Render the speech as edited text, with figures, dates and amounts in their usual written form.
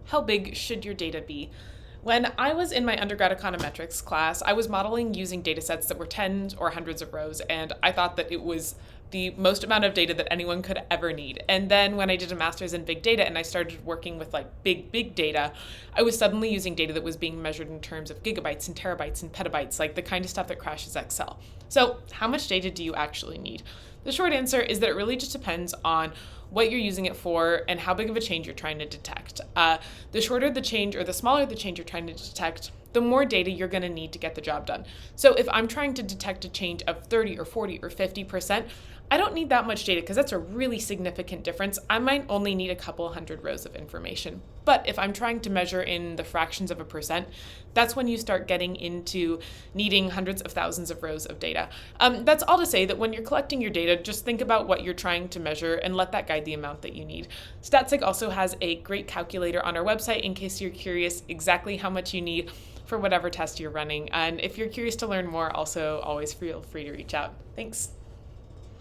how big should your data be? When I was in my undergrad econometrics class, I was modeling using data sets that were tens or hundreds of rows, and I thought that it was the most amount of data that anyone could ever need. And then when I did a master's in big data and I started working with like big data, I was suddenly using data that was being measured in terms of gigabytes and terabytes and petabytes, like the kind of stuff that crashes Excel. So how much data do you actually need? The short answer is that it really just depends on what you're using it for and how big of a change you're trying to detect. The shorter the change or the smaller the change you're trying to detect, the more data you're going to need to get the job done. So if I'm trying to detect a change of 30 or 40 or 50%, I don't need that much data because that's a really significant difference. I might only need a couple hundred rows of information. But if I'm trying to measure in the fractions of a percent, that's when you start getting into needing hundreds of thousands of rows of data. That's all to say that when you're collecting your data, just think about what you're trying to measure and let that guide the amount that you need. Statsig also has a great calculator on our website in case you're curious exactly how much you need for whatever test you're running. And if you're curious to learn more, also always feel free to reach out. Thanks.